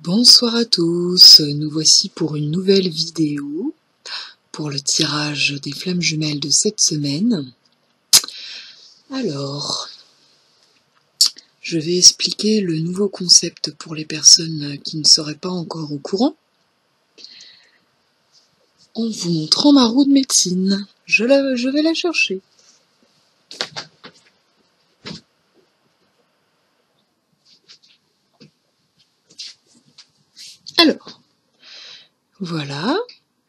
Bonsoir à tous, nous voici pour une nouvelle vidéo pour le tirage des flammes jumelles de cette semaine. Alors, je vais expliquer le nouveau concept pour les personnes qui ne seraient pas encore au courant en vous montrant ma roue de médecine. Je vais la chercher. Alors, voilà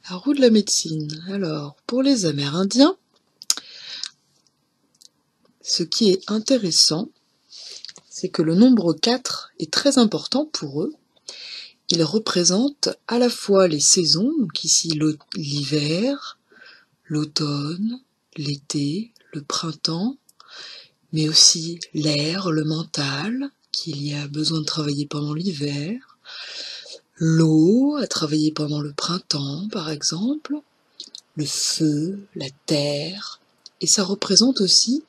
la roue de la médecine. Alors, pour les Amérindiens, ce qui est intéressant, c'est que le nombre 4 est très important pour eux. Il représente à la fois les saisons, donc ici l'hiver, l'automne, l'été, le printemps, mais aussi l'air, le mental, qu'il y a besoin de travailler pendant l'hiver, l'eau à travailler pendant le printemps par exemple, le feu, la terre, et ça représente aussi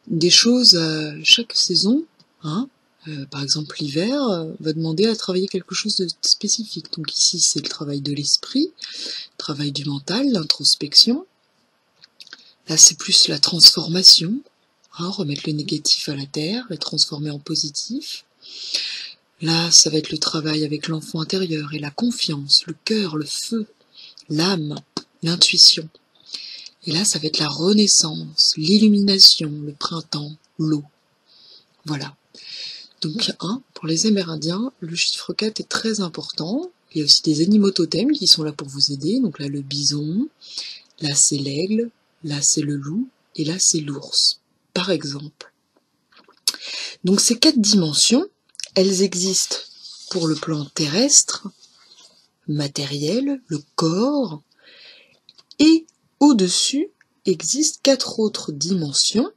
des choses à chaque saison, hein. Par exemple, l'hiver va demander à travailler quelque chose de spécifique. Donc ici, c'est le travail de l'esprit, le travail du mental, l'introspection. Là, c'est plus la transformation, hein, remettre le négatif à la terre, le transformer en positif. Là, ça va être le travail avec l'enfant intérieur et la confiance, le cœur, le feu, l'âme, l'intuition. Et là, ça va être la renaissance, l'illumination, le printemps, l'eau. Voilà. Donc, pour les Amérindiens, le chiffre 4 est très important. Il y a aussi des animaux totems qui sont là pour vous aider. Donc là, le bison, là, c'est l'aigle, là, c'est le loup, et là, c'est l'ours, par exemple. Donc, ces 4 dimensions, elles existent pour le plan terrestre, matériel, le corps, et au-dessus existent 4 autres dimensions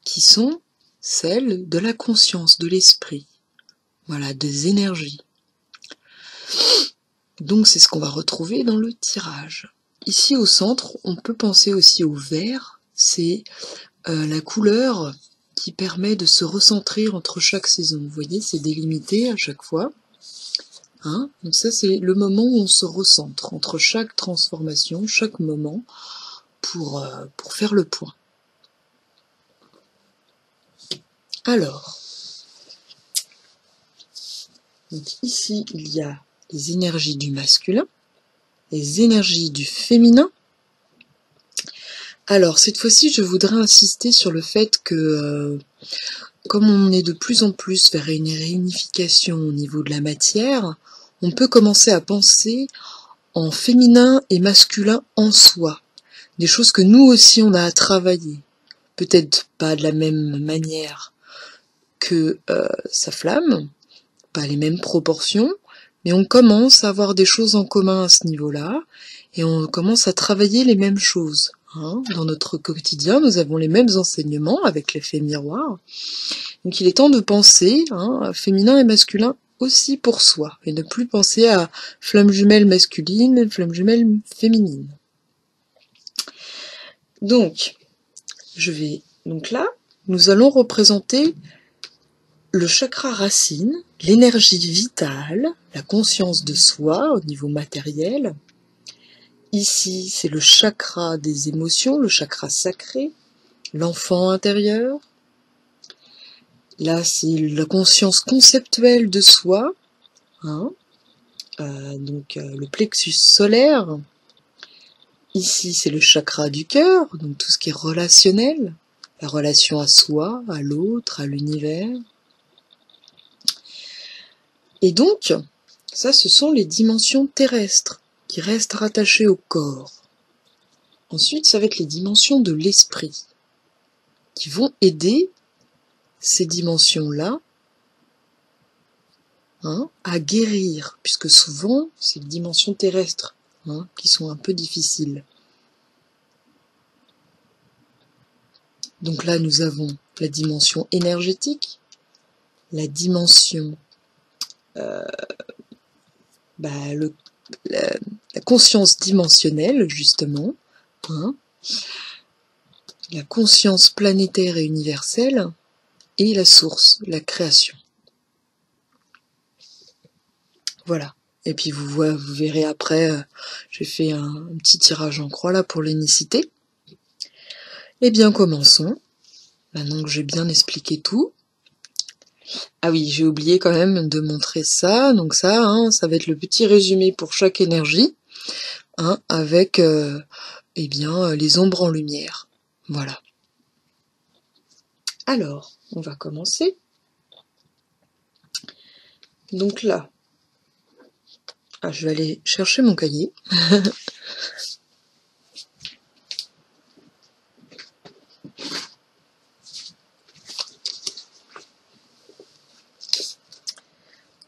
qui sont celle de la conscience, de l'esprit, voilà, des énergies. Donc c'est ce qu'on va retrouver dans le tirage. Ici au centre, on peut penser aussi au vert, c'est la couleur qui permet de se recentrer entre chaque saison. Vous voyez, c'est délimité à chaque fois. Hein, donc ça c'est le moment où on se recentre entre chaque transformation, chaque moment, pour faire le point. Alors, donc ici, il y a les énergies du masculin, les énergies du féminin. Alors, cette fois-ci, je voudrais insister sur le fait que, comme on est de plus en plus vers une réunification au niveau de la matière, on peut commencer à penser en féminin et masculin en soi. Des choses que nous aussi, on a à travailler. Peut-être pas de la même manière que sa flamme, pas les mêmes proportions, mais on commence à avoir des choses en commun à ce niveau-là, et on commence à travailler les mêmes choses. Hein. Dans notre quotidien, nous avons les mêmes enseignements avec l'effet miroir. Donc il est temps de penser féminin et masculin aussi pour soi, et ne plus penser à flamme jumelle masculine, flamme jumelle féminine. Donc là, nous allons représenter le chakra racine, l'énergie vitale, la conscience de soi au niveau matériel. Ici, c'est le chakra des émotions, le chakra sacré, l'enfant intérieur. Là, c'est la conscience conceptuelle de soi, le plexus solaire. Ici, c'est le chakra du cœur, donc tout ce qui est relationnel, la relation à soi, à l'autre, à l'univers. Et donc, ça, ce sont les dimensions terrestres qui restent rattachées au corps. Ensuite, ça va être les dimensions de l'esprit qui vont aider ces dimensions-là à guérir, puisque souvent, c'est les dimensions terrestres qui sont un peu difficiles. Donc là, nous avons la dimension énergétique, la dimension la conscience dimensionnelle, justement, la conscience planétaire et universelle, et la source, la création. Voilà. Et puis vous verrez après, j'ai fait un petit tirage en croix là pour l'énicité. Eh bien, commençons. Maintenant que j'ai bien expliqué tout. Ah oui, j'ai oublié quand même de montrer ça. Donc ça, ça va être le petit résumé pour chaque énergie, avec eh bien les ombres en lumière. Voilà. Alors, on va commencer. Donc là, je vais aller chercher mon cahier.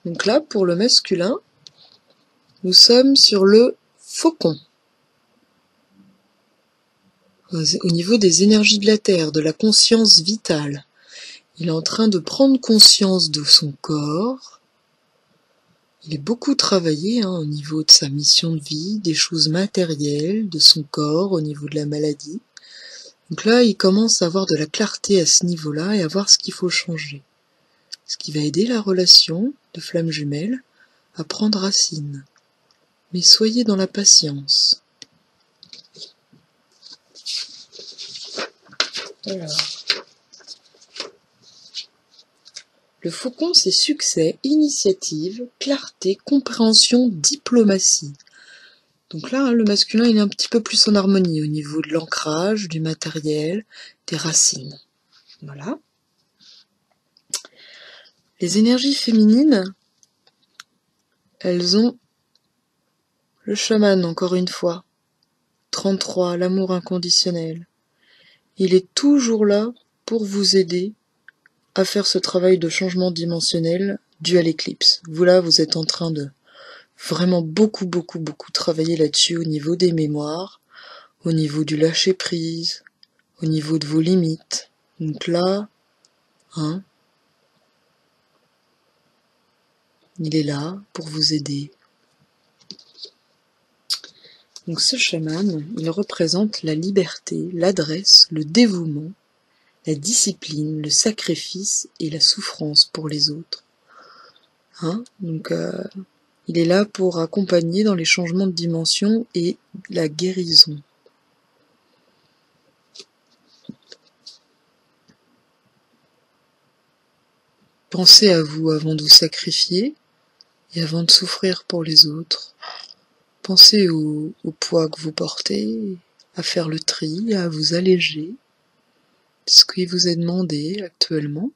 Donc là, pour le masculin, nous sommes sur le faucon. Au niveau des énergies de la Terre, de la conscience vitale. Il est en train de prendre conscience de son corps. Il est beaucoup travaillé au niveau de sa mission de vie, des choses matérielles, de son corps, au niveau de la maladie. Donc là, il commence à avoir de la clarté à ce niveau-là et à voir ce qu'il faut changer. Ce qui va aider la relation de flamme jumelle à prendre racine. Mais soyez dans la patience. Alors, le faucon, c'est succès, initiative, clarté, compréhension, diplomatie. Donc là, le masculin, il est un petit peu plus en harmonie au niveau de l'ancrage, du matériel, des racines. Voilà. Les énergies féminines, elles ont le chaman, encore une fois. 33, l'amour inconditionnel. Il est toujours là pour vous aider à faire ce travail de changement dimensionnel dû à l'éclipse. Vous là, vous êtes en train de vraiment beaucoup travailler là-dessus au niveau des mémoires, au niveau du lâcher-prise, au niveau de vos limites. Donc là, il est là pour vous aider. Donc ce chaman, il représente la liberté, l'adresse, le dévouement, la discipline, le sacrifice et la souffrance pour les autres. Donc il est là pour accompagner dans les changements de dimension et la guérison. Pensez à vous avant de vous sacrifier et avant de souffrir pour les autres. Pensez au poids que vous portez, à faire le tri, à vous alléger. Ce qui vous est demandé actuellement.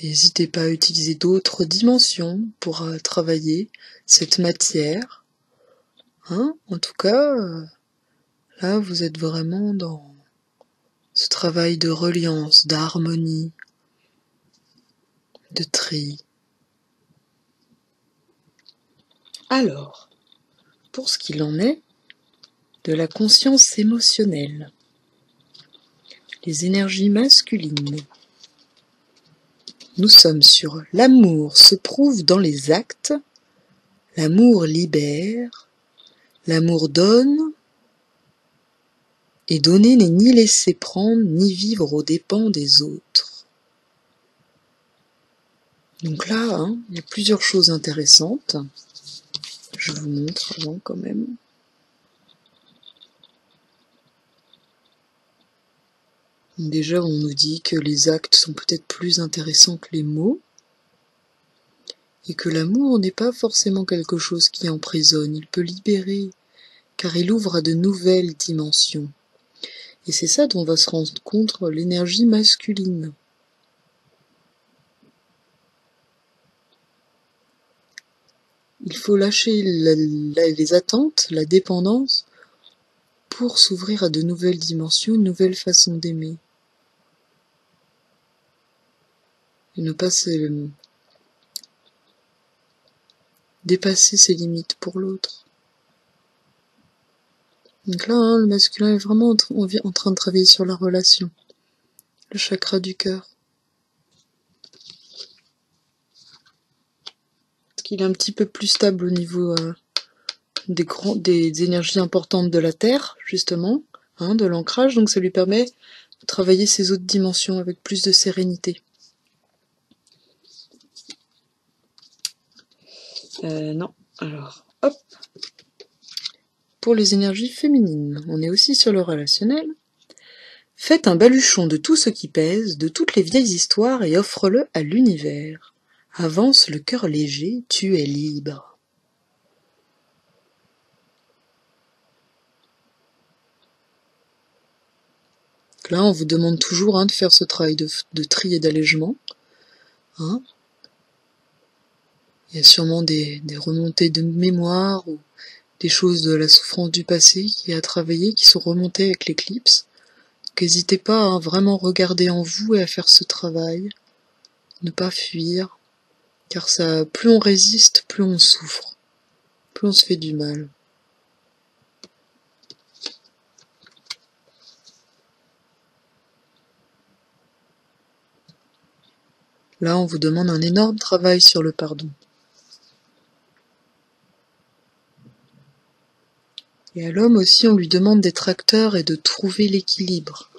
N'hésitez pas à utiliser d'autres dimensions pour travailler cette matière. En tout cas, là, vous êtes vraiment dans ce travail de reliance, d'harmonie, de tri. Alors, pour ce qu'il en est de la conscience émotionnelle, les énergies masculines, nous sommes sur l'amour se prouve dans les actes, l'amour libère, l'amour donne, et donner n'est ni laisser prendre, ni vivre aux dépens des autres. Donc là, il y a plusieurs choses intéressantes. Je vous montre avant quand même. Déjà, on nous dit que les actes sont peut-être plus intéressants que les mots, et que l'amour n'est pas forcément quelque chose qui emprisonne, il peut libérer, car il ouvre à de nouvelles dimensions. Et c'est ça dont on va se rendre compte, l'énergie masculine. Il faut lâcher les attentes, la dépendance, pour s'ouvrir à de nouvelles dimensions, une nouvelle façon d'aimer. Et ne pas dépasser ses limites pour l'autre. Donc là, le masculin est vraiment en train de travailler sur la relation, le chakra du cœur. Parce qu'il est un petit peu plus stable au niveau des énergies importantes de la Terre, justement, de l'ancrage, donc ça lui permet travailler ces autres dimensions avec plus de sérénité. Non, alors, hop. Pour les énergies féminines, on est aussi sur le relationnel. Faites un baluchon de tout ce qui pèse, de toutes les vieilles histoires et offre-le à l'univers. Avance le cœur léger, tu es libre. Là, on vous demande toujours de faire ce travail de tri et d'allègement. Hein. Il y a sûrement des remontées de mémoire ou des choses de la souffrance du passé qui a travaillé, qui sont remontées avec l'éclipse. Donc n'hésitez pas à vraiment regarder en vous et à faire ce travail. Ne pas fuir. Car ça, plus on résiste, plus on souffre. Plus on se fait du mal. Là, on vous demande un énorme travail sur le pardon. Et à l'homme aussi, on lui demande d'être acteur et de trouver l'équilibre.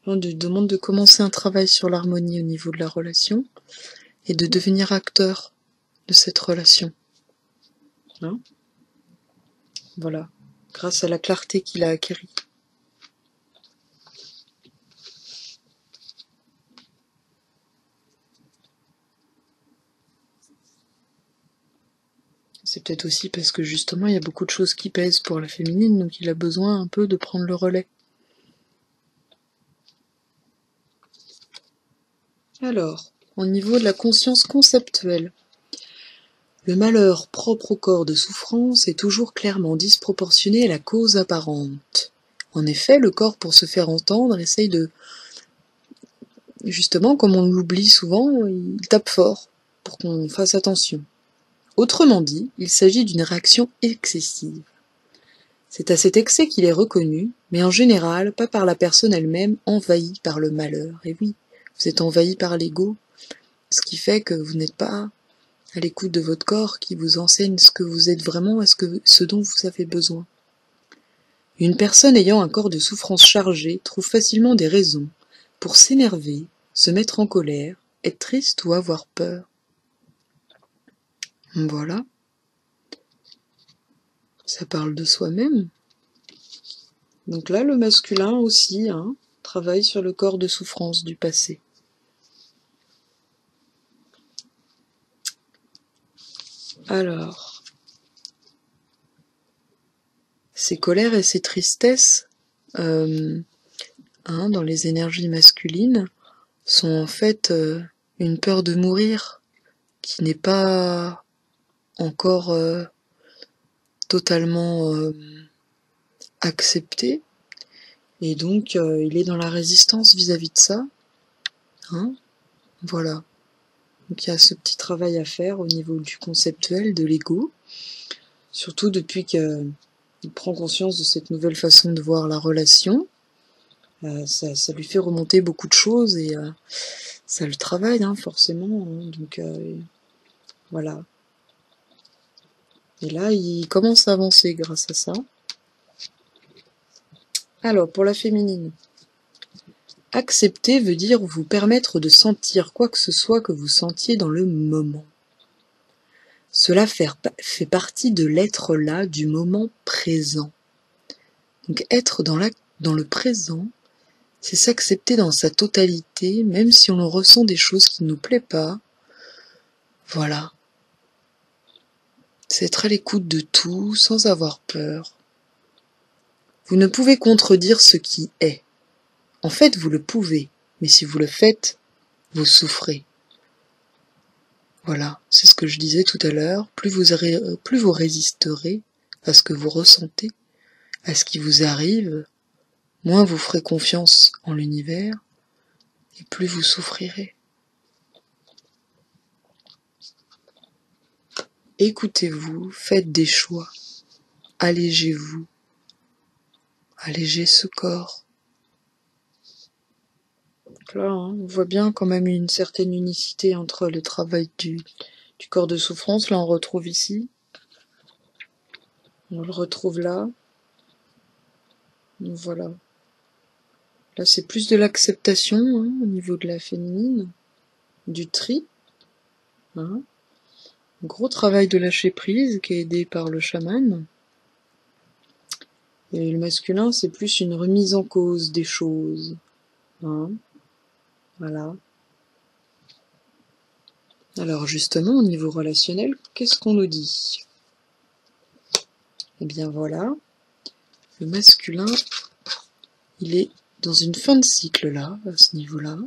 On lui demande de commencer un travail sur l'harmonie au niveau de la relation et de devenir acteur de cette relation. Voilà, grâce à la clarté qu'il a acquérie. C'est peut-être aussi parce que justement il y a beaucoup de choses qui pèsent pour la féminine, donc il a besoin un peu de prendre le relais. Alors, au niveau de la conscience conceptuelle, le malheur propre au corps de souffrance est toujours clairement disproportionné à la cause apparente. En effet, le corps, pour se faire entendre, essaye de... Justement, comme on l'oublie souvent, il tape fort pour qu'on fasse attention. Autrement dit, il s'agit d'une réaction excessive. C'est à cet excès qu'il est reconnu, mais en général pas par la personne elle-même envahie par le malheur. Et oui, vous êtes envahi par l'ego, ce qui fait que vous n'êtes pas à l'écoute de votre corps qui vous enseigne ce que vous êtes vraiment et ce dont vous avez besoin. Une personne ayant un corps de souffrance chargé trouve facilement des raisons pour s'énerver, se mettre en colère, être triste ou avoir peur. Voilà. Ça parle de soi-même. Donc là, le masculin aussi, travaille sur le corps de souffrance du passé. Alors, ces colères et ces tristesses, dans les énergies masculines, sont en fait une peur de mourir qui n'est pas encore totalement acceptée. Et donc, il est dans la résistance vis-à-vis de ça. Voilà. Donc il y a ce petit travail à faire au niveau du conceptuel, de l'ego. Surtout depuis qu'il prend conscience de cette nouvelle façon de voir la relation. Ça lui fait remonter beaucoup de choses et ça le travaille forcément. Donc voilà. Et là, il commence à avancer grâce à ça. Alors, pour la féminine. Accepter veut dire vous permettre de sentir quoi que ce soit que vous sentiez dans le moment. Cela fait partie de l'être là, du moment présent. Donc être dans le présent, c'est s'accepter dans sa totalité, même si on ressent des choses qui ne nous plaisent pas. Voilà. C'est être à l'écoute de tout, sans avoir peur. Vous ne pouvez contredire ce qui est. En fait, vous le pouvez, mais si vous le faites, vous souffrez. Voilà, c'est ce que je disais tout à l'heure, plus vous résisterez à ce que vous ressentez, à ce qui vous arrive, moins vous ferez confiance en l'univers, et plus vous souffrirez. Écoutez-vous, faites des choix, allégez-vous, allégez ce corps. Donc là, on voit bien quand même une certaine unicité entre le travail du corps de souffrance, là on retrouve ici, on le retrouve là, donc voilà. Là, c'est plus de l'acceptation hein, au niveau de la féminine, du tri. Hein. Gros travail de lâcher prise qui est aidé par le chaman. Et le masculin, c'est plus une remise en cause des choses. Hein. Voilà. Alors justement, au niveau relationnel, qu'est-ce qu'on nous dit? Eh bien voilà, le masculin, il est dans une fin de cycle là, à ce niveau-là.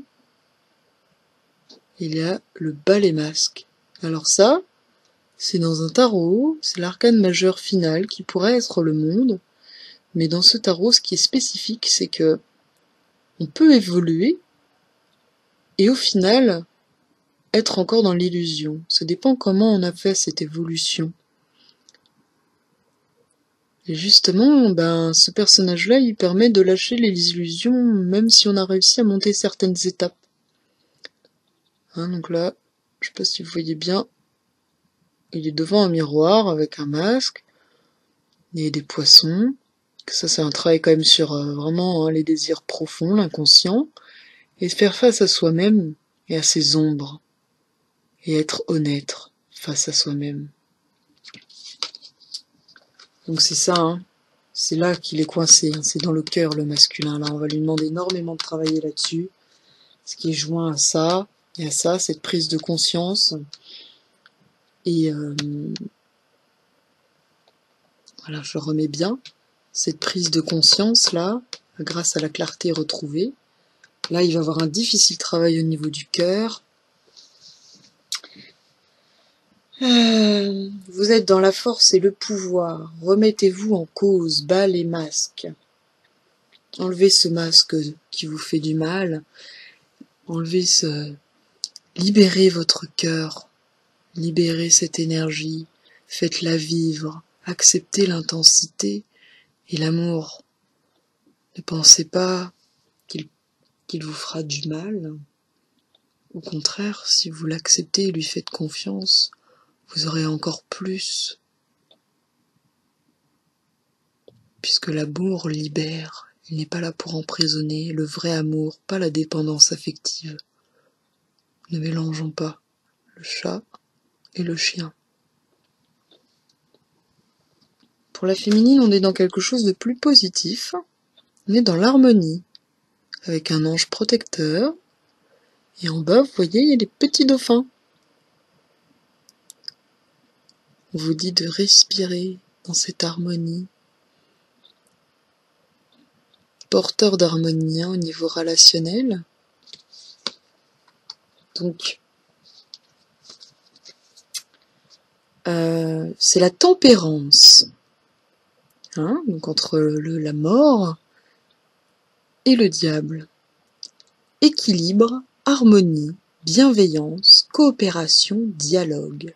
Il y a le balai masque. Alors ça, c'est dans un tarot, c'est l'arcane majeur final qui pourrait être le monde. Mais dans ce tarot, ce qui est spécifique, c'est que on peut évoluer et au final être encore dans l'illusion. Ça dépend comment on a fait cette évolution. Et justement, ce personnage-là, il permet de lâcher les illusions, même si on a réussi à monter certaines étapes. Hein, donc là, je sais pas si vous voyez bien, il est devant un miroir avec un masque et des poissons. Ça, c'est un travail quand même sur vraiment les désirs profonds, l'inconscient, et faire face à soi-même et à ses ombres, et être honnête face à soi-même. Donc c'est ça, hein. C'est là qu'il est coincé, hein. C'est dans le cœur le masculin. Là, on va lui demander énormément de travailler là-dessus, ce qui est joint à ça et à ça, cette prise de conscience. Et voilà, je remets bien cette prise de conscience là, grâce à la clarté retrouvée. Là, il va avoir un difficile travail au niveau du cœur. Vous êtes dans la force et le pouvoir. Remettez-vous en cause, bas les masques. Enlevez ce masque qui vous fait du mal. Libérez votre cœur. Libérez cette énergie. Faites-la vivre. Acceptez l'intensité et l'amour. Ne pensez pas qu'il vous fera du mal. Au contraire, si vous l'acceptez et lui faites confiance, vous aurez encore plus. Puisque l'amour libère, il n'est pas là pour emprisonner, le vrai amour, pas la dépendance affective. Ne mélangeons pas le chat et le chien. Pour la féminine, on est dans quelque chose de plus positif. On est dans l'harmonie, avec un ange protecteur. Et en bas, vous voyez, il y a des petits dauphins. On vous dit de respirer dans cette harmonie. Porteur d'harmonie au niveau relationnel. Donc, c'est la tempérance. Hein, donc entre la mort et le diable. Équilibre, harmonie, bienveillance, coopération, dialogue.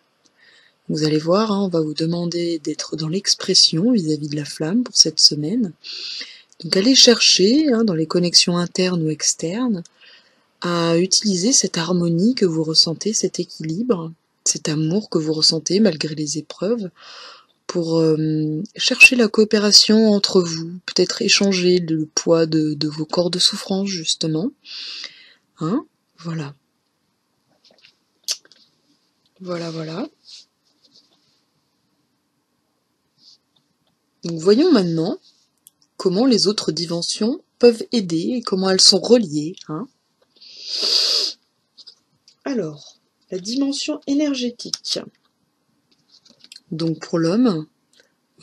Vous allez voir, hein, on va vous demander d'être dans l'expression vis-à-vis de la flamme pour cette semaine. Donc allez chercher, hein, dans les connexions internes ou externes, à utiliser cette harmonie que vous ressentez, cet équilibre, cet amour que vous ressentez malgré les épreuves, pour chercher la coopération entre vous, peut-être échanger le poids de vos corps de souffrance, justement. Hein, voilà. Voilà. Donc voyons maintenant comment les autres dimensions peuvent aider et comment elles sont reliées. Hein. Alors, la dimension énergétique. Donc pour l'homme,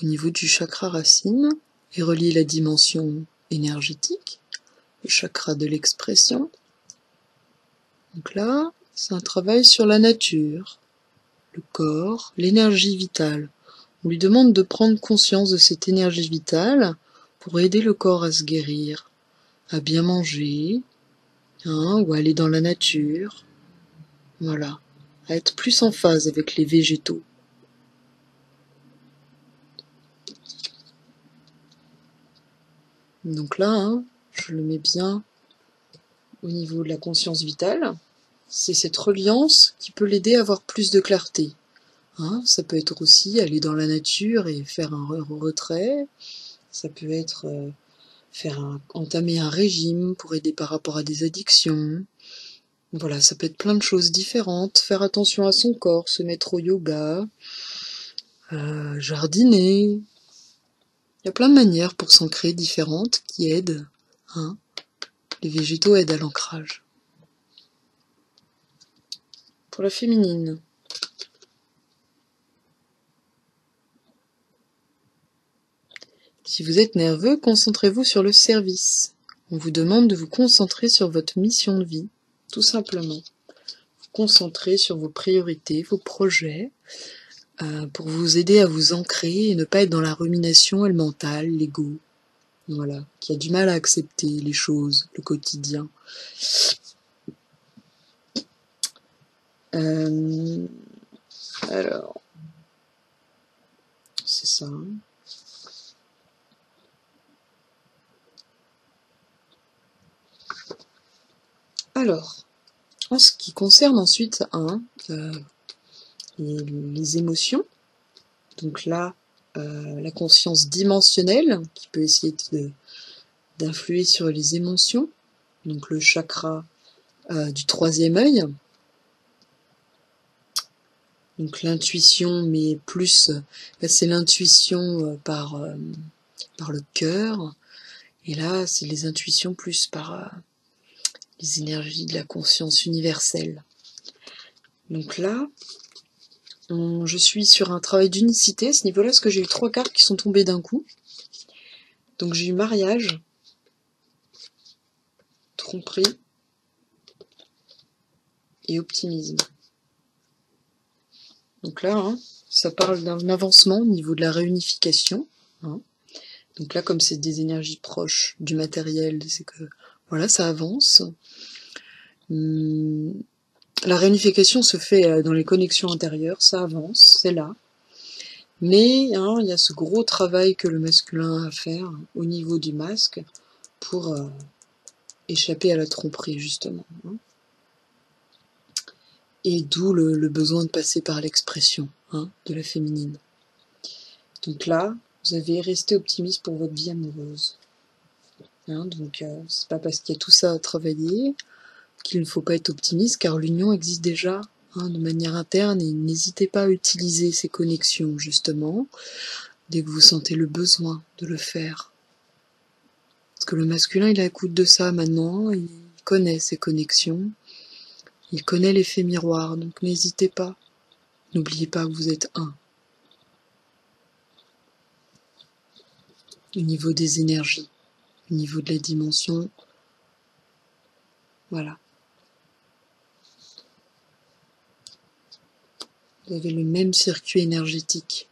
au niveau du chakra racine, est reliée la dimension énergétique, le chakra de l'expression. Donc là, c'est un travail sur la nature, le corps, l'énergie vitale. On lui demande de prendre conscience de cette énergie vitale pour aider le corps à se guérir, à bien manger, hein, ou à aller dans la nature. Voilà, à être plus en phase avec les végétaux. Donc là, hein, je le mets bien au niveau de la conscience vitale. C'est cette reliance qui peut l'aider à avoir plus de clarté. Hein, ça peut être aussi aller dans la nature et faire un retrait. Ça peut être entamer un régime pour aider par rapport à des addictions. Voilà, ça peut être plein de choses différentes. Faire attention à son corps, se mettre au yoga, jardiner. Il y a plein de manières pour s'ancrer différentes qui aident. Hein. Les végétaux aident à l'ancrage. Pour la féminine. Si vous êtes nerveux, concentrez-vous sur le service. On vous demande de vous concentrer sur votre mission de vie, tout simplement. Vous concentrer sur vos priorités, vos projets, pour vous aider à vous ancrer et ne pas être dans la rumination et le mental, l'ego. Voilà, qui a du mal à accepter les choses, le quotidien. Alors, c'est ça. Alors, en ce qui concerne ensuite les émotions, donc là, la conscience dimensionnelle qui peut essayer d'influer sur les émotions, donc le chakra du troisième œil, donc l'intuition, mais plus, là c'est l'intuition par le cœur, et là c'est les intuitions plus par les énergies de la conscience universelle. Donc là, je suis sur un travail d'unicité à ce niveau-là, parce que j'ai eu 3 cartes qui sont tombées d'un coup. Donc j'ai eu mariage, tromperie et optimisme. Donc là, hein, ça parle d'un avancement au niveau de la réunification. Hein. Donc là, comme c'est des énergies proches du matériel, c'est que voilà, ça avance. La réunification se fait dans les connexions intérieures, ça avance, c'est là. Mais hein, il y a ce gros travail que le masculin a à faire au niveau du masque pour échapper à la tromperie, justement. Hein. Et d'où le besoin de passer par l'expression de la féminine. Donc là, vous avez resté optimiste pour votre vie amoureuse. Hein, donc c'est pas parce qu'il y a tout ça à travailler qu'il ne faut pas être optimiste, car l'union existe déjà de manière interne, et n'hésitez pas à utiliser ces connexions, justement, dès que vous sentez le besoin de le faire. Parce que le masculin, il a écoute de ça maintenant, il connaît ces connexions, il connaît l'effet miroir, donc n'hésitez pas. N'oubliez pas que vous êtes un. Au niveau des énergies, au niveau de la dimension, voilà. Vous avez le même circuit énergétique.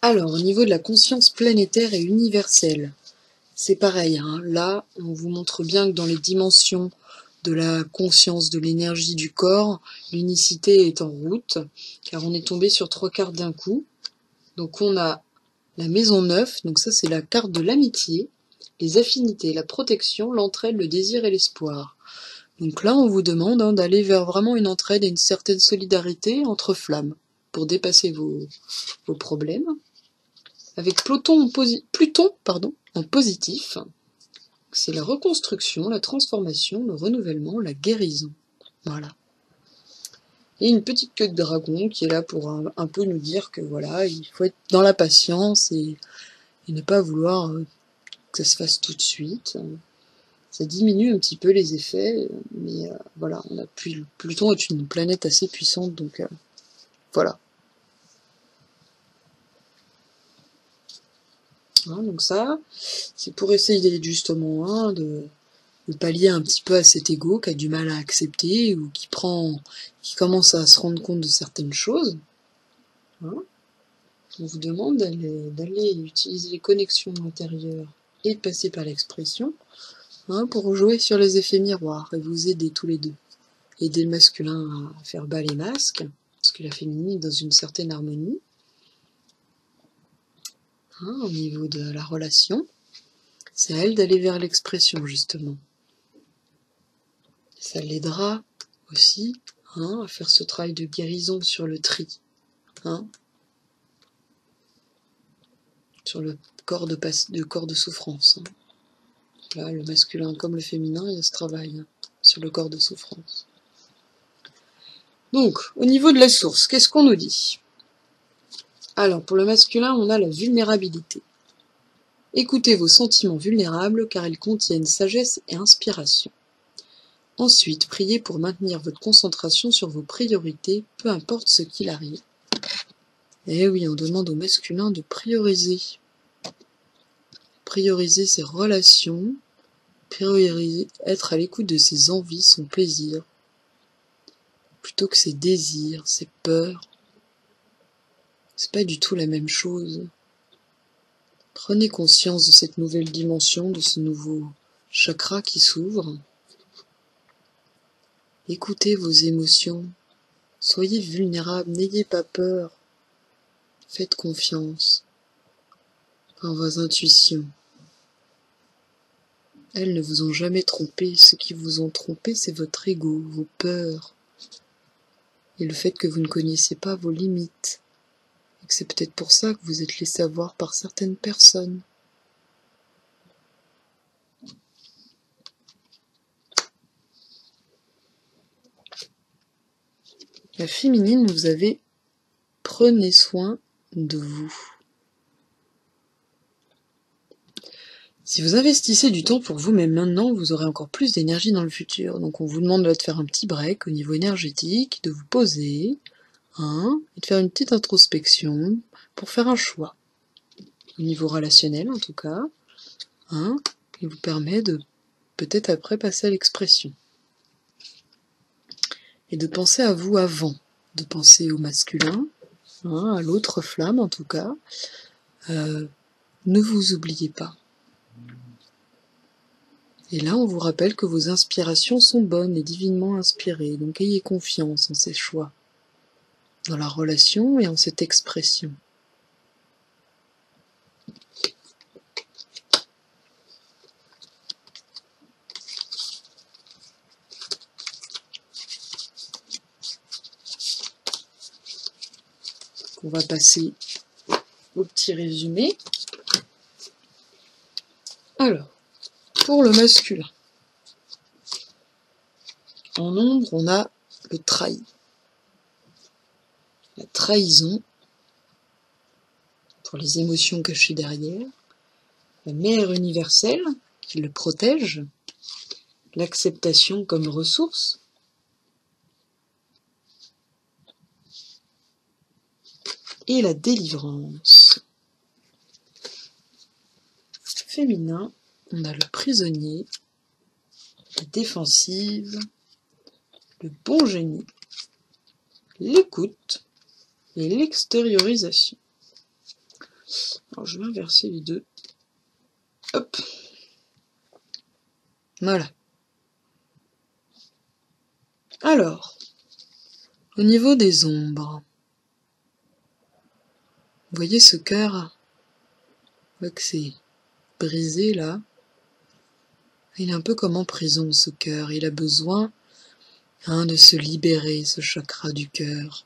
Alors, au niveau de la conscience planétaire et universelle, c'est pareil. Hein. Là, on vous montre bien que dans les dimensions de la conscience, de l'énergie du corps, l'unicité est en route, car on est tombé sur 3 cartes d'un coup. Donc on a la maison 9, donc ça c'est la carte de l'amitié, les affinités, la protection, l'entraide, le désir et l'espoir. Donc là, on vous demande d'aller vers vraiment une entraide et une certaine solidarité entre flammes pour dépasser vos problèmes. Avec Pluton en positif, c'est la reconstruction, la transformation, le renouvellement, la guérison. Voilà. Et une petite queue de dragon qui est là pour un peu nous dire que voilà, il faut être dans la patience et ne pas vouloir que ça se fasse tout de suite. Ça diminue un petit peu les effets, mais voilà, Pluton est une planète assez puissante, donc voilà. Donc ça, c'est pour essayer justement de pallier un petit peu à cet ego qui a du mal à accepter ou qui commence à se rendre compte de certaines choses. On vous demande d'aller utiliser les connexions intérieures et de passer par l'expression pour jouer sur les effets miroirs et vous aider tous les deux. Aider le masculin à faire bas les masques, parce que la féminine est dans une certaine harmonie. Au niveau de la relation, c'est à elle d'aller vers l'expression, justement. Ça l'aidera aussi à faire ce travail de guérison sur le tri. sur le corps de souffrance. Là, le masculin comme le féminin, il y a ce travail sur le corps de souffrance. Donc, au niveau de la source, qu'est-ce qu'on nous dit? Alors, pour le masculin, on a la vulnérabilité. Écoutez vos sentiments vulnérables car ils contiennent sagesse et inspiration. Ensuite, priez pour maintenir votre concentration sur vos priorités, peu importe ce qu'il arrive. Eh oui, on demande au masculin de prioriser. Prioriser ses relations, prioriser, être à l'écoute de ses envies, son plaisir, plutôt que ses désirs, ses peurs. C'est pas du tout la même chose. Prenez conscience de cette nouvelle dimension, de ce nouveau chakra qui s'ouvre. Écoutez vos émotions. Soyez vulnérable, n'ayez pas peur. Faites confiance en vos intuitions. Elles ne vous ont jamais trompé. Ce qui vous ont trompé, c'est votre ego, vos peurs. Et le fait que vous ne connaissez pas vos limites. Et que c'est peut-être pour ça que vous êtes laissé avoir par certaines personnes. La féminine, vous avez « prenez soin de vous ». Si vous investissez du temps pour vous-même maintenant, vous aurez encore plus d'énergie dans le futur. Donc on vous demande de faire un petit break au niveau énergétique, de vous poser, et de faire une petite introspection pour faire un choix. Au niveau relationnel en tout cas, qui vous permet de peut-être après passer à l'expression. Et de penser à vous avant, de penser au masculin, à l'autre flamme en tout cas. Ne vous oubliez pas. Et là, on vous rappelle que vos inspirations sont bonnes et divinement inspirées, donc ayez confiance en ces choix, dans la relation et en cette expression. On va passer au petit résumé. Alors, pour le masculin, en ombre, on a le trahi. La trahison, pour les émotions cachées derrière, la mère universelle qui le protège, l'acceptation comme ressource, et la délivrance. Féminin, on a le prisonnier, la défensive, le bon génie, l'écoute et l'extériorisation. Alors je vais inverser les deux. Hop. Voilà. Alors, au niveau des ombres, vous voyez ce cœur, on voit que c'est brisé là. Il est un peu comme en prison ce cœur, il a besoin de se libérer, ce chakra du cœur.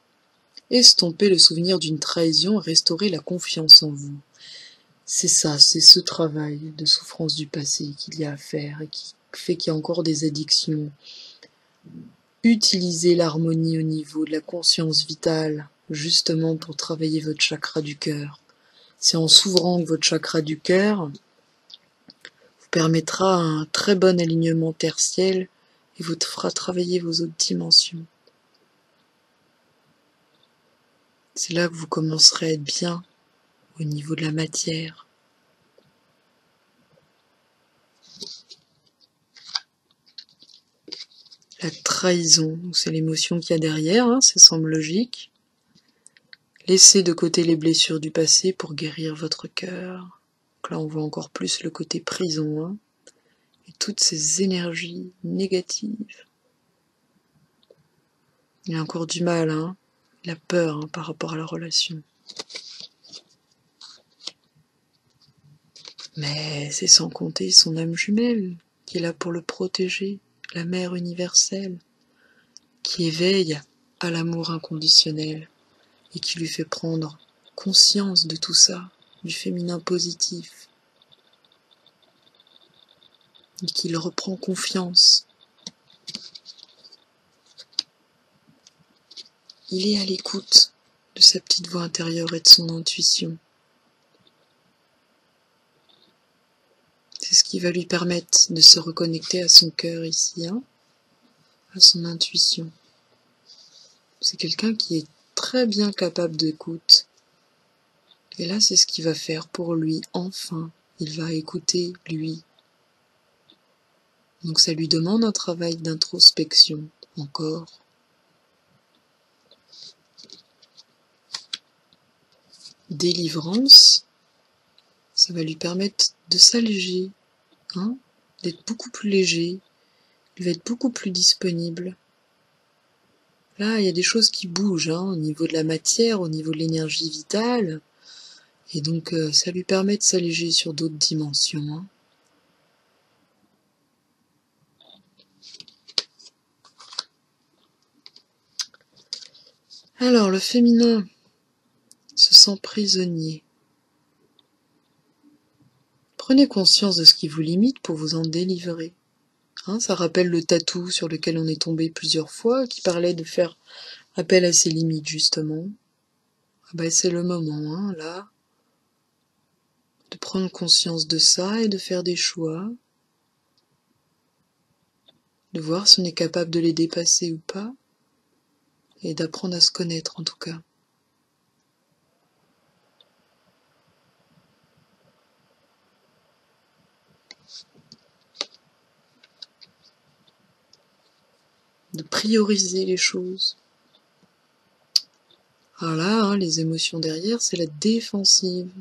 Estomper le souvenir d'une trahison, restaurer la confiance en vous. C'est ça, c'est ce travail de souffrance du passé qu'il y a à faire et qui fait qu'il y a encore des addictions. Utilisez l'harmonie au niveau de la conscience vitale, justement pour travailler votre chakra du cœur. C'est en s'ouvrant que votre chakra du cœur vous permettra un très bon alignement tertiel et vous fera travailler vos autres dimensions. C'est là que vous commencerez à être bien au niveau de la matière. La trahison, c'est l'émotion qu'il y a derrière, ça semble logique. Laissez de côté les blessures du passé pour guérir votre cœur. Donc là, on voit encore plus le côté prison, et toutes ces énergies négatives. Il a encore du mal, il a peur par rapport à la relation. Mais c'est sans compter son âme jumelle, qui est là pour le protéger, la mère universelle, qui éveille à l'amour inconditionnel et qui lui fait prendre conscience de tout ça. du féminin positif, et qu'il reprend confiance. Il est à l'écoute de sa petite voix intérieure et de son intuition. C'est ce qui va lui permettre de se reconnecter à son cœur ici, hein, à son intuition. C'est quelqu'un qui est très bien capable d'écoute. Et là, c'est ce qu'il va faire pour lui, enfin. Il va écouter lui. Donc ça lui demande un travail d'introspection, encore. Délivrance, ça va lui permettre de s'alléger, hein, d'être beaucoup plus léger, il va être beaucoup plus disponible. Là, il y a des choses qui bougent, hein, au niveau de la matière, au niveau de l'énergie vitale, et donc ça lui permet de s'alléger sur d'autres dimensions. Hein. Alors, le féminin se sent prisonnier. Prenez conscience de ce qui vous limite pour vous en délivrer. Hein, ça rappelle le tatou sur lequel on est tombé plusieurs fois, qui parlait de faire appel à ses limites, justement. Ah ben, c'est le moment, hein, là, de prendre conscience de ça et de faire des choix, de voir si on est capable de les dépasser ou pas, et d'apprendre à se connaître en tout cas. De prioriser les choses. Alors là, hein, les émotions derrière, c'est la défensive.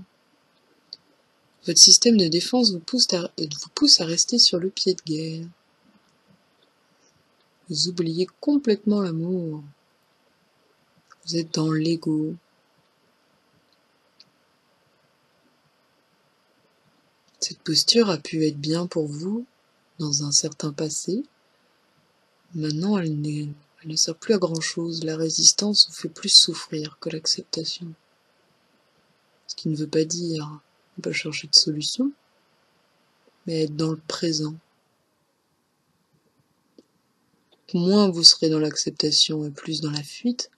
Votre système de défense vous pousse à rester sur le pied de guerre. Vous oubliez complètement l'amour. Vous êtes dans l'ego. Cette posture a pu être bien pour vous dans un certain passé. Maintenant, elle ne sert plus à grand chose. La résistance vous fait plus souffrir que l'acceptation. Ce qui ne veut pas dire ne pas chercher de solution, mais être dans le présent. Moins vous serez dans l'acceptation et plus dans la fuite,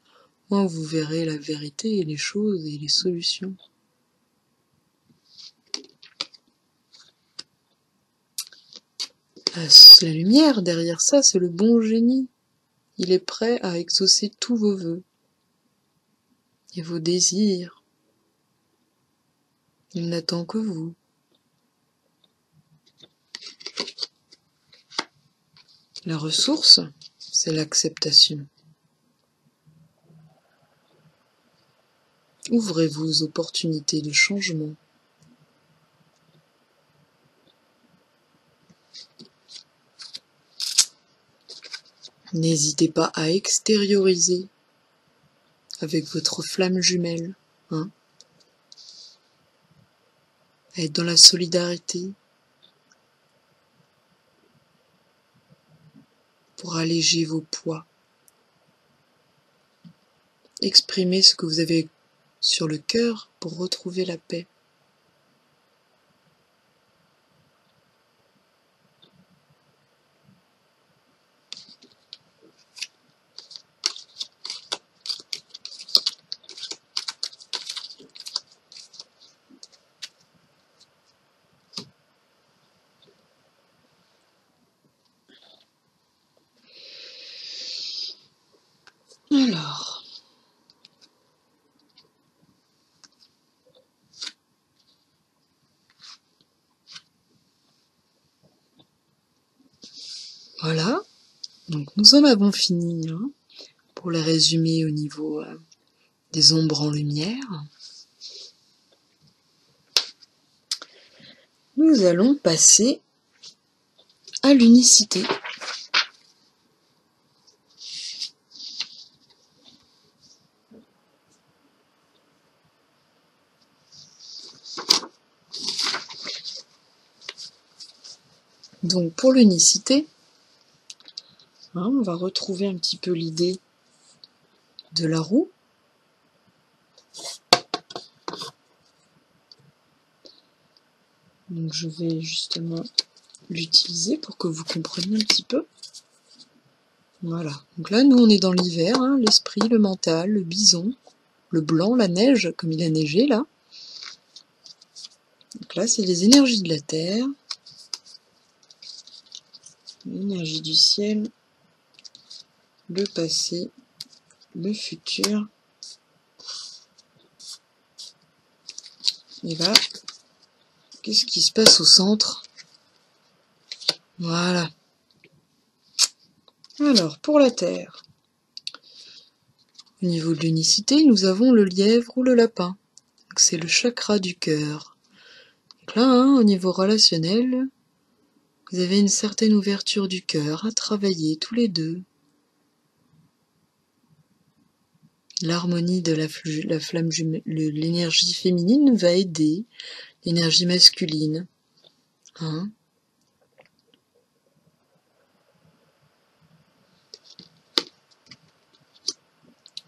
moins vous verrez la vérité et les choses et les solutions. La lumière derrière ça, c'est le bon génie. Il est prêt à exaucer tous vos vœux et vos désirs. Il n'attend que vous. La ressource, c'est l'acceptation. Ouvrez-vous aux opportunités de changement. N'hésitez pas à extérioriser avec votre flamme jumelle, hein, à être dans la solidarité pour alléger vos poids. Exprimez ce que vous avez sur le cœur pour retrouver la paix. Alors, voilà, donc nous en avons fini, hein, pour les résumer au niveau des ombres en lumière. Nous allons passer à l'unicité. Donc pour l'unicité, hein, on va retrouver un petit peu l'idée de la roue. Donc je vais justement l'utiliser pour que vous compreniez un petit peu. Voilà. Donc là, nous, on est dans l'hiver, hein, l'esprit, le mental, le bison, le blanc, la neige, comme il a neigé là. Donc là, c'est les énergies de la terre, l'énergie du ciel, le passé, le futur. Et là, qu'est-ce qui se passe au centre? Voilà. Alors, pour la terre, au niveau de l'unicité, nous avons le lièvre ou le lapin. C'est le chakra du cœur. Donc là, hein, au niveau relationnel, vous avez une certaine ouverture du cœur à travailler tous les deux. L'harmonie de la flamme l'énergie féminine va aider l'énergie masculine. Hein.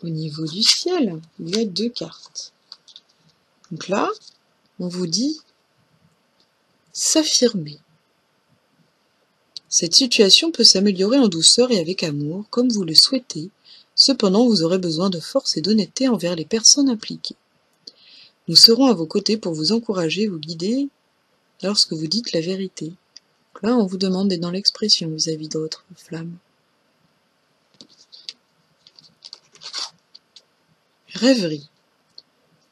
Au niveau du ciel, il y a 2 cartes. Donc là, on vous dit s'affirmer. Cette situation peut s'améliorer en douceur et avec amour, comme vous le souhaitez. Cependant, vous aurez besoin de force et d'honnêteté envers les personnes impliquées. Nous serons à vos côtés pour vous encourager, vous guider lorsque vous dites la vérité. Donc là, on vous demande d'être dans l'expression vis-à-vis d'autres flammes. Rêverie.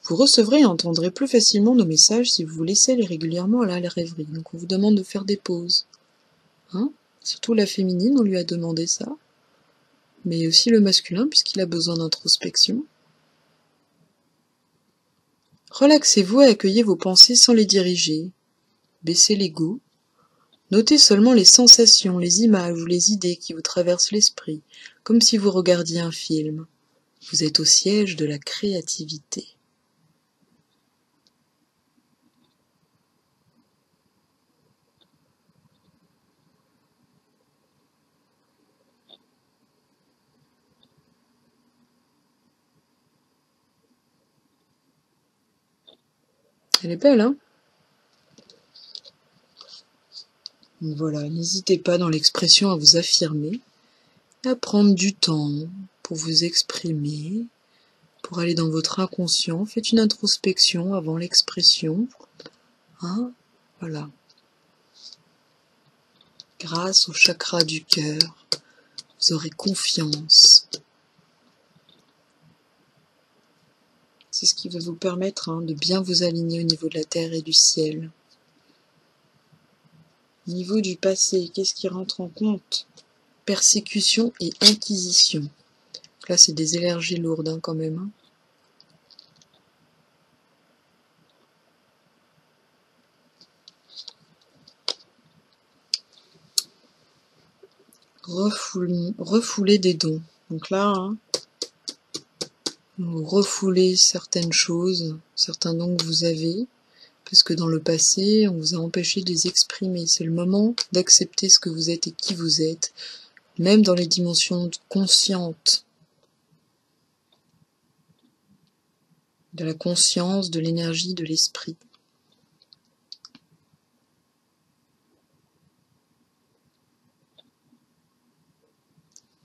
Vous recevrez et entendrez plus facilement nos messages si vous vous laissez aller régulièrement à la rêverie. Donc on vous demande de faire des pauses. Hein? Surtout la féminine, on lui a demandé ça. Mais aussi le masculin, puisqu'il a besoin d'introspection. Relaxez-vous et accueillez vos pensées sans les diriger. Baissez l'ego. Notez seulement les sensations, les images ou les idées qui vous traversent l'esprit, comme si vous regardiez un film. Vous êtes au siège de la créativité. Elle est belle, hein? Voilà, n'hésitez pas dans l'expression à vous affirmer, à prendre du temps pour vous exprimer, pour aller dans votre inconscient. Faites une introspection avant l'expression. Hein? Voilà. Grâce au chakra du cœur, vous aurez confiance. C'est ce qui va vous permettre de bien vous aligner au niveau de la terre et du ciel. Au niveau du passé, qu'est-ce qui rentre en compte? Persécution et inquisition. Donc là, c'est des énergies lourdes quand même. Refouler des dons. Donc là, vous refoulez certaines choses, certains dons que vous avez, parce que dans le passé, on vous a empêché de les exprimer. C'est le moment d'accepter ce que vous êtes et qui vous êtes, même dans les dimensions conscientes. De la conscience, de l'énergie, de l'esprit.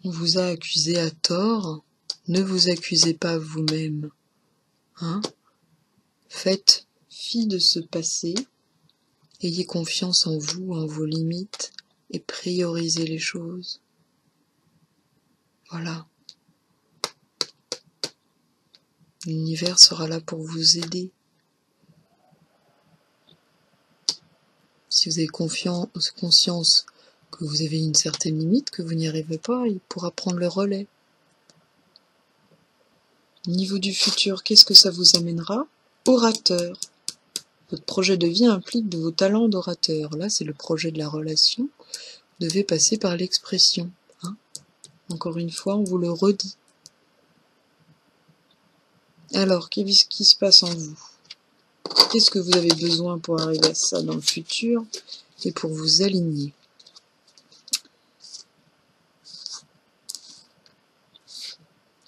On vous a accusé à tort, ne vous accusez pas vous-même. Hein? Faites fi de ce passé, ayez confiance en vous, en vos limites, et priorisez les choses. Voilà. L'univers sera là pour vous aider. Si vous avez conscience que vous avez une certaine limite, que vous n'y arrivez pas, il pourra prendre le relais. Au niveau du futur, qu'est-ce que ça vous amènera? Orateur. Votre projet de vie implique de vos talents d'orateur. Là, c'est le projet de la relation. Vous devez passer par l'expression. Hein? Encore une fois, on vous le redit. Alors, qu'est-ce qui se passe en vous? Qu'est-ce que vous avez besoin pour arriver à ça dans le futur et pour vous aligner?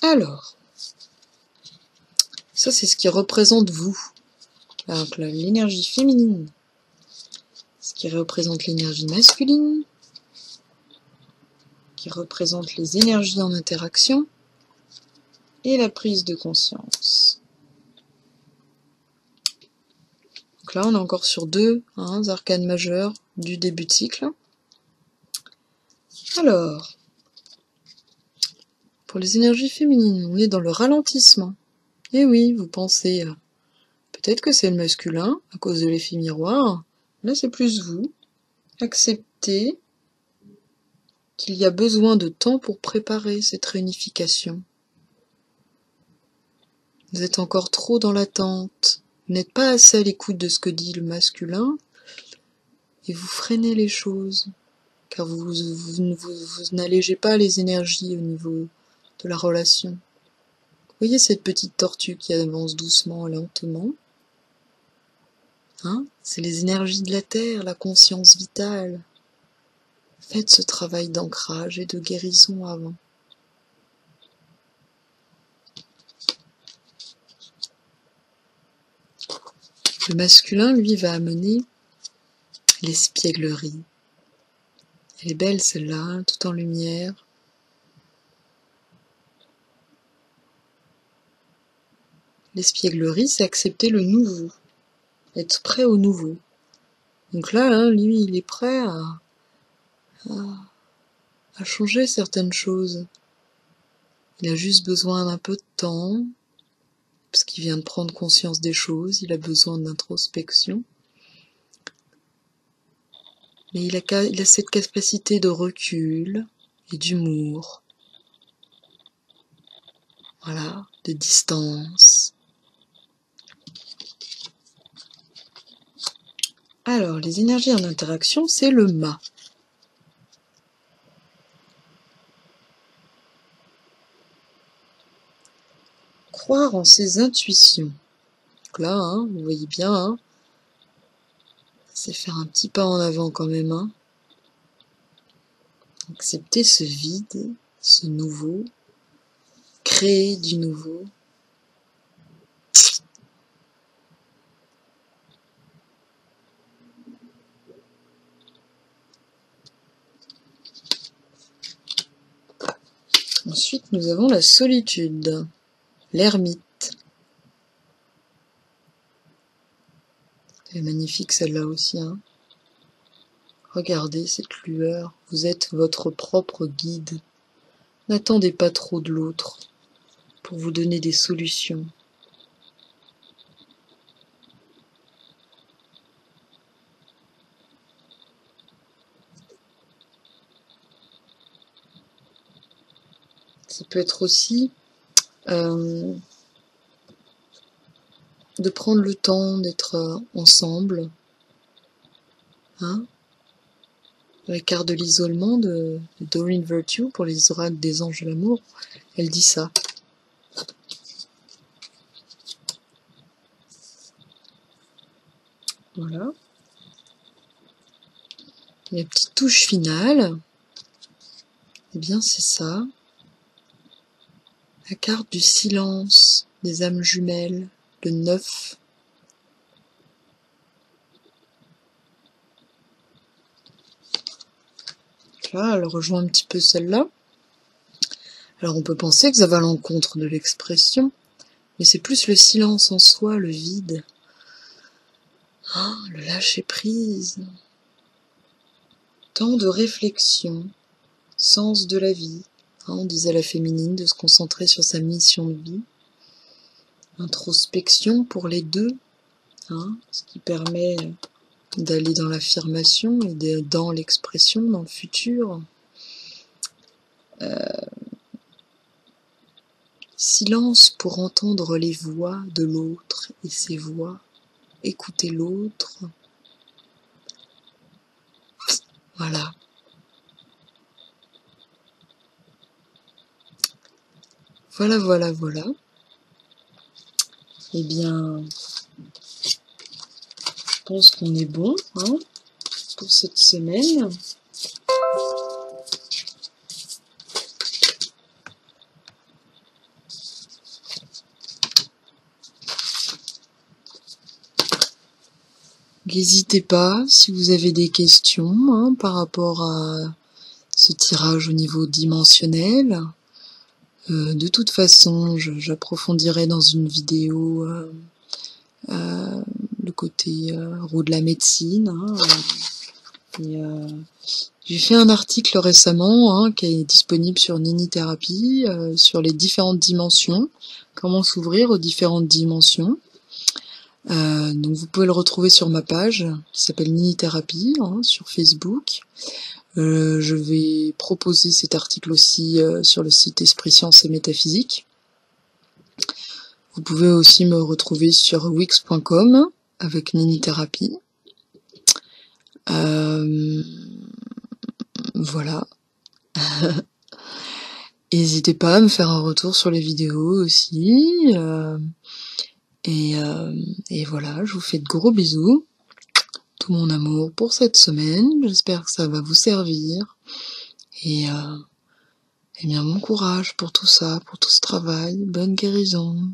Alors, ça c'est ce qui représente vous. Donc l'énergie féminine. ce qui représente l'énergie masculine, qui représente les énergies en interaction, et la prise de conscience. Donc là, on est encore sur deux arcanes majeures du début de cycle. Alors, pour les énergies féminines, on est dans le ralentissement. Et oui, vous pensez, peut-être que c'est le masculin, à cause de l'effet miroir. Là, c'est plus vous. Acceptez qu'il y a besoin de temps pour préparer cette réunification. Vous êtes encore trop dans l'attente. Vous n'êtes pas assez à l'écoute de ce que dit le masculin et vous freinez les choses, car vous n'allégez pas les énergies au niveau de la relation. Vous voyez cette petite tortue qui avance doucement, lentement. C'est les énergies de la Terre, la conscience vitale. Faites ce travail d'ancrage et de guérison avant. Le masculin, lui, va amener l'espièglerie. Elle est belle celle-là, tout en lumière. L'espièglerie, c'est accepter le nouveau, être prêt au nouveau. Donc là, lui, il est prêt à changer certaines choses. Il a juste besoin d'un peu de temps, parce qu'il vient de prendre conscience des choses, il a besoin d'introspection. Mais il a cette capacité de recul et d'humour. Voilà, de distance. Alors, les énergies en interaction, c'est le mât. Croire en ses intuitions. Donc là, vous voyez bien, c'est faire un petit pas en avant quand même. Accepter ce vide, ce nouveau, créer du nouveau. Ensuite, nous avons la solitude, l'ermite. Elle est magnifique celle-là aussi. Regardez cette lueur, vous êtes votre propre guide. N'attendez pas trop de l'autre pour vous donner des solutions. Ça peut être aussi de prendre le temps d'être ensemble. La carte de l'isolement de Doreen Virtue pour les oracles des anges de l'amour, elle dit ça. Voilà. Et la petite touche finale, eh bien c'est ça. La carte du silence des âmes jumelles, le 9. Là, elle rejoint un petit peu celle-là. Alors on peut penser que ça va à l'encontre de l'expression, mais c'est plus le silence en soi, le vide. Le lâcher-prise. Temps de réflexion, sens de la vie. On disait à la féminine de se concentrer sur sa mission de vie. Introspection pour les deux, ce qui permet d'aller dans l'affirmation et dans l'expression, dans le futur. Silence pour entendre les voix de l'autre et ses voix. Écouter l'autre. Voilà. Voilà. Eh bien, je pense qu'on est bon pour cette semaine. n'hésitez pas si vous avez des questions par rapport à ce tirage au niveau dimensionnel. De toute façon, j'approfondirai dans une vidéo le côté roue de la médecine. J'ai fait un article récemment qui est disponible sur Ninithérapie sur les différentes dimensions, comment s'ouvrir aux différentes dimensions. Donc vous pouvez le retrouver sur ma page qui s'appelle Ninithérapie sur Facebook. Je vais proposer cet article aussi sur le site Esprit Science et Métaphysique. Vous pouvez aussi me retrouver sur wix.com avec Ninithérapie. Voilà. N'hésitez pas à me faire un retour sur les vidéos aussi. Et voilà, je vous fais de gros bisous. Tout mon amour pour cette semaine. J'espère que ça va vous servir. Et bien bon courage pour tout ça, pour tout ce travail. Bonne guérison.